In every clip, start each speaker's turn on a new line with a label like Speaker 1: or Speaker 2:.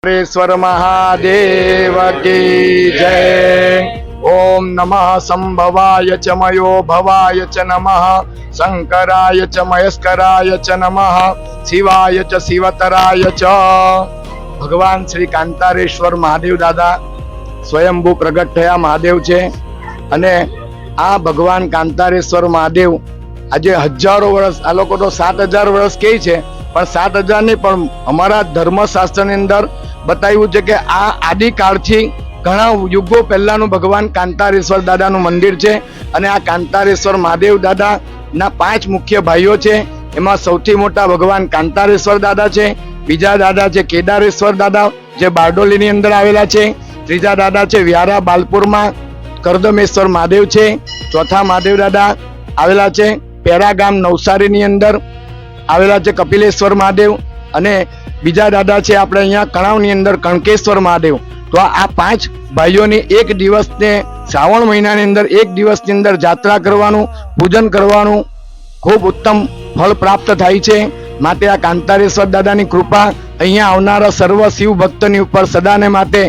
Speaker 1: ईश्वर महादेव की जय। ओम नमः संभवाय च मयो भवाय च नमः, शंकराय च महेश्वराय च नमः, शिवाय च शिवतराय च। भगवान श्री कांतारेश्वर महादेव दादा स्वयंभू प्रगट थया महादेव छे अने आ भगवान कांतारेश्वर महादेव આજે હજારો વર્ષ, આ લોકો તો 7000 વર્ષ કહે છે, પણ 7000 નહીં, પણ અમારા ધર્મશાસ્ત્રની અંદર બતાવ્યું છે કે આ આદિકાળથી ઘણા યુગો પહેલાનું ભગવાન કાંતારેશ્વર દાદાનું મંદિર છે. અને આ કાંતારેશ્વર મહાદેવ દાદાના 5 મુખ્ય ભાઈઓ છે. એમાં સૌથી મોટા ભગવાન કાંતારેશ્વર દાદા છે, બીજા દાદા છે કેદારેશ્વર દાદા જે બારડોલીની અંદર આવેલા છે, ત્રીજા દાદા છે વ્યારા બાલપુરમાં કરદમેશ્વર મહાદેવ છે, ચોથા મહાદેવ દાદા આવેલા છે પેરા ગામ નવસારીની અંદર આવેલા છે કપિલેશ્વર મહાદેવ, અને બીજા દાદા છે આપણે અહીંયા કણાવની અંદર કણકેશ્વર મહાદેવ. તો આ 5 ભાઈઓની એક દિવસને શ્રાવણ મહિનાની અંદર એક દિવસની અંદર જાત્રા કરવાનું, પૂજન કરવાનું ખૂબ ઉત્તમ ફળ પ્રાપ્ત થાય છે. માટે આ કાંતારેશ્વર દાદાની કૃપા અહીંયા આવનારા સર્વ શિવ ભક્તની ઉપર સદાને માટે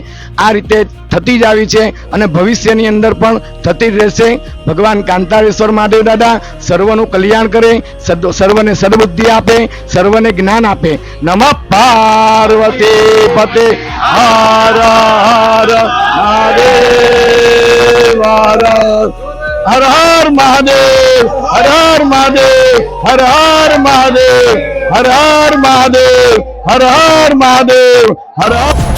Speaker 1: આ રીતે થતી જ આવી છે અને ભવિષ્યની અંદર પણ થતી જ રહેશે. ભગવાન કાંતારેશ્વર મહાદેવ દાદા સર્વનું કલ્યાણ કરે, સર્વને સદબુદ્ધિ આપે, સર્વને જ્ઞાન આપે. નમઃ પાર્વતી પતે હર હર મહાદેવ, હર હર મહાદેવ, હર હર મહાદેવ, હર હર મહાદેવ, હર હર મહાદેવ, હર હર મહાદેવ, હર હર